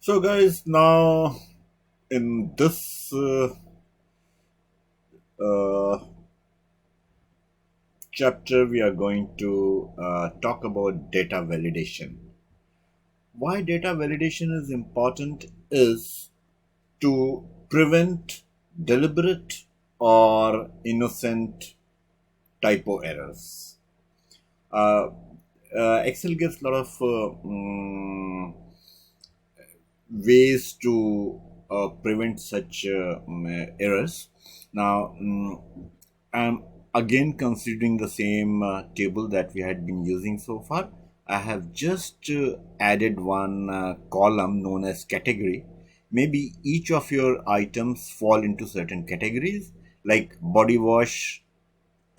So, guys, now in this uh, chapter, we are going to talk about data validation. Why data validation is important is to prevent deliberate or innocent typo errors. Uh, Excel gives a lot of ways to prevent such errors. Now, I'm again considering the same table that we had been using so far. I have just added one column known as category. Maybe each of your items fall into certain categories, like body wash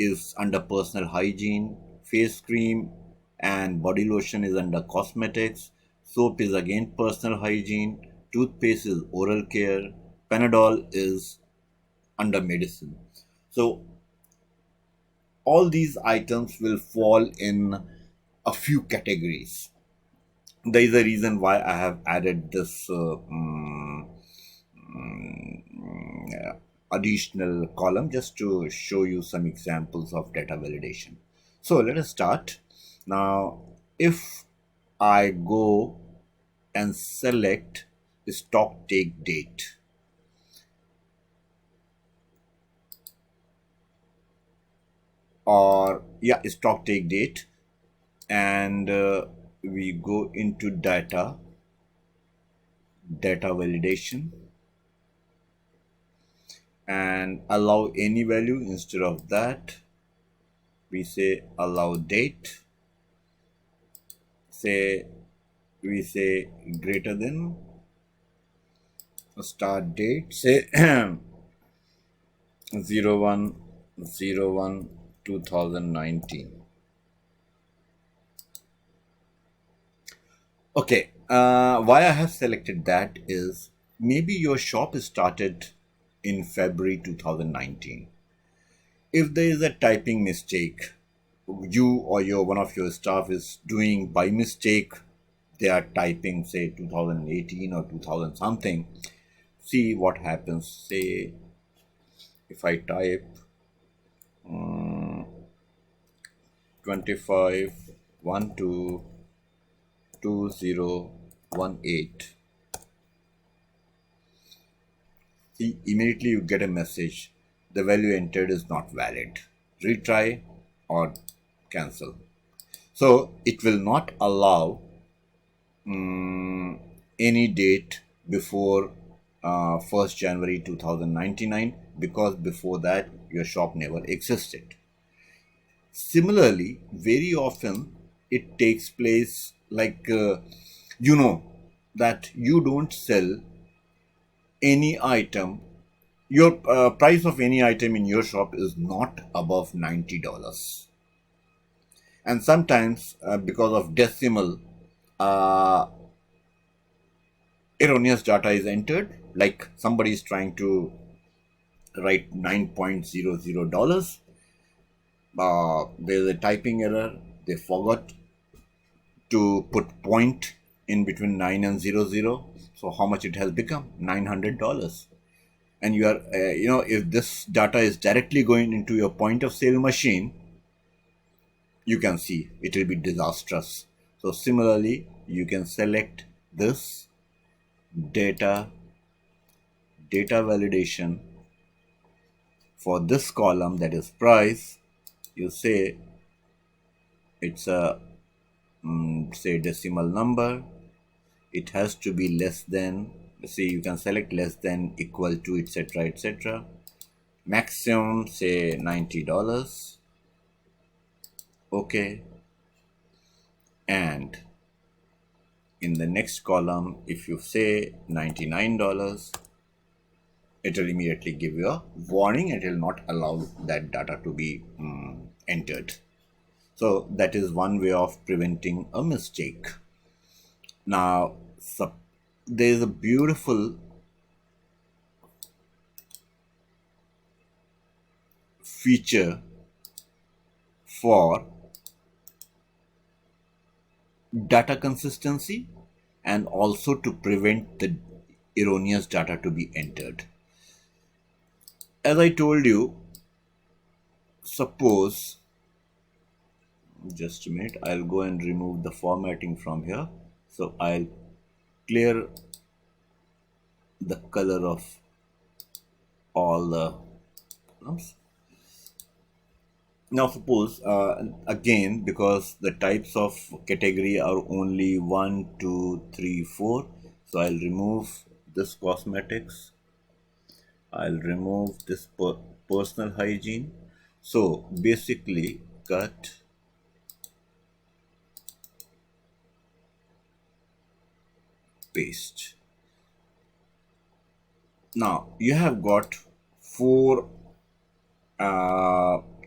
is under personal hygiene, face cream and body lotion is under cosmetics, soap is again personal hygiene, toothpaste is oral care, Panadol is under medicine. So all these items will fall in a few categories. There is a reason why I have added this additional column just to show you some examples of data validation. So let us start. Now, if I go and select stock take date, or yeah, stock take date, and we go into data validation and allow any value. Instead of that, we say allow date, say we say greater than start date, say 01/01/2019. Okay, why I have selected that is maybe your shop started in February 2019. If there is a typing mistake, you or your one of your staff is doing by mistake, they are typing say 2018 or 2000 something. See what happens. Say if I type 25 12 2018. See, immediately you get a message. The value entered is not valid. Retry or cancel. So it will not allow any date before 1st January 2099 because before that your shop never existed. Similarly, very often it takes place like you know that you don't sell any item, your price of any item in your shop is not above $90. And sometimes because of decimal uh, erroneous data is entered, like somebody is trying to write $9.00, there's a typing error, they forgot to put point in between 9 and 00, so how much it has become? $900. And you are if this data is directly going into your point of sale machine, you can see it will be disastrous. So similarly, you can select this data validation for this column, that is price. You say it's a say decimal number, it has to be less than, see you can select less than, equal to, etc, etc. Maximum say $90. Okay, and in the next column if you say $99, it will immediately give you a warning. It will not allow that data to be entered. So that is one way of preventing a mistake. Now there is a beautiful feature for data consistency and also to prevent the erroneous data to be entered. As I told you, suppose, just a minute, I'll go and remove the formatting from here. So I'll clear the color of all the columns. Now suppose, again, because the types of category are only 1, 2, 3, 4, so I'll remove this cosmetics, I'll remove this personal hygiene. So basically, cut, paste. Now you have got four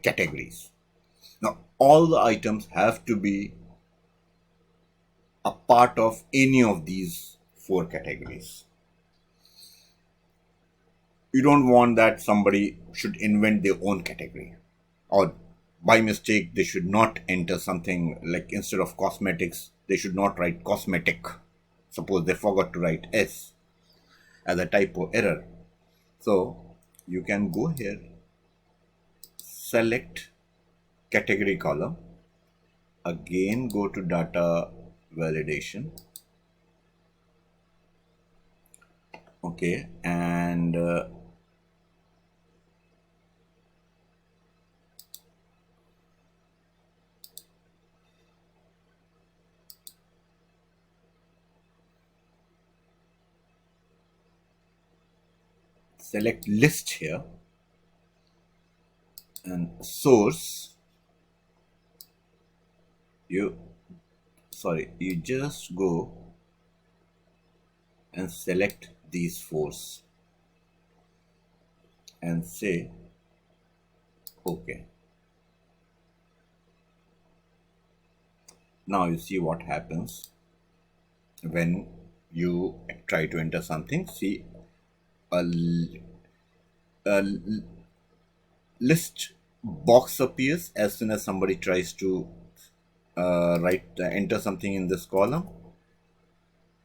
categories. Now all the items have to be a part of any of these four categories. You don't want that somebody should invent their own category, or by mistake they should not enter something like, instead of cosmetics they should not write cosmetic. Suppose they forgot to write S as a typo error. So you can go here, select category column, again go to data validation, okay, and select list here, and source, you just go and select these fours and say okay. Now you see what happens when you try to enter something. See, a list box appears as soon as somebody tries to enter something in this column,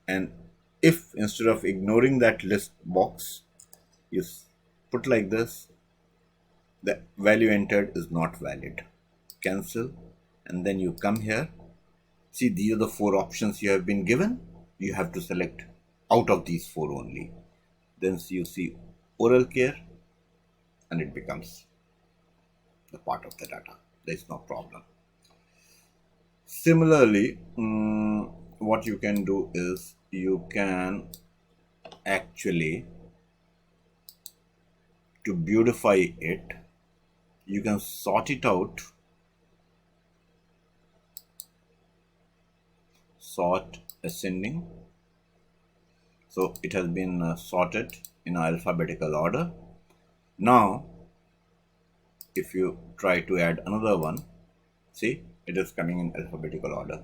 and if instead of ignoring that list box you put like this, the value entered is not valid, cancel, and then you come here. See, these are the four options you have been given. You have to select out of these four only. Then you see oral care, and it becomes the part of the data. There is no problem. Similarly, what you can do is you can actually, to beautify it, you can sort it out, sort ascending. So it has been sorted in alphabetical order. Now if you try to add another one, see, it is coming in alphabetical order.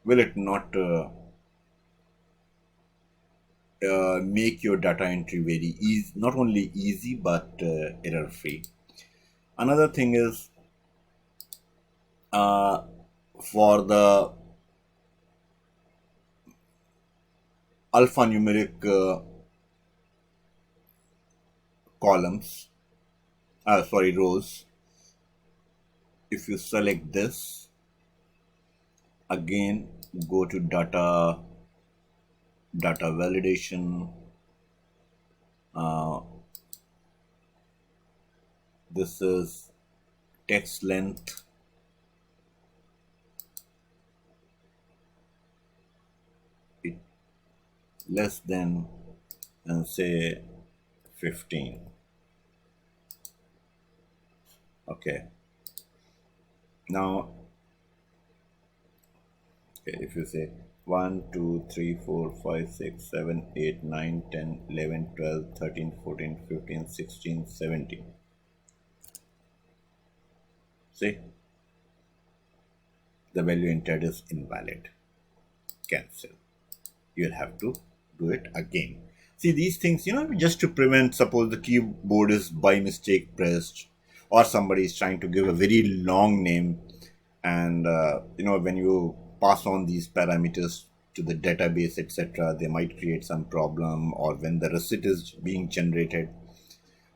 Will it not make your data entry very easy, not only easy but error free? Another thing is, for the alphanumeric columns, rows, if you select this, again go to data validation, this is text length, it less than, and say 15. Okay, now if you say 1, 2, 3, 4, 5, 6, 7, 8, 9, 10, 11, 12, 13, 14, 15, 16, 17. See, the value entered is invalid. Cancel. You'll have to do it again. See, these things, just to prevent, suppose the keyboard is by mistake pressed, or somebody is trying to give a very long name, and when you pass on these parameters to the database, etc., they might create some problem, or when the receipt is being generated,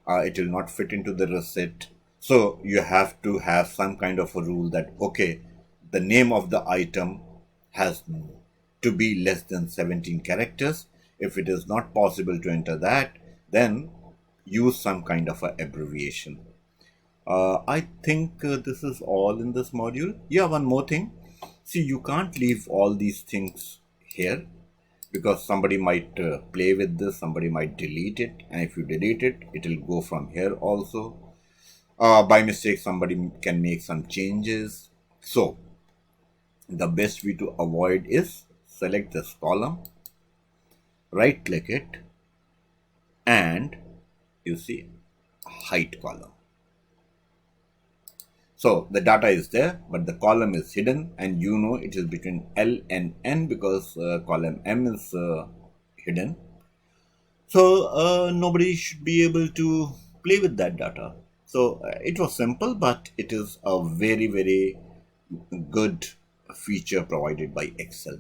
it will not fit into the receipt. So you have to have some kind of a rule that, okay, the name of the item has to be less than 17 characters. If it is not possible to enter that, then use some kind of a abbreviation. I think this is all in this module. Yeah, one more thing. See, you can't leave all these things here, because somebody might play with this, somebody might delete it, and if you delete it, it will go from here also. By mistake, somebody can make some changes. So the best way to avoid is select this column, right click it, and you see height column. So the data is there, but the column is hidden, and you know it is between L and N because column M is hidden. So nobody should be able to play with that data. So it was simple, but it is a very, very good feature provided by Excel.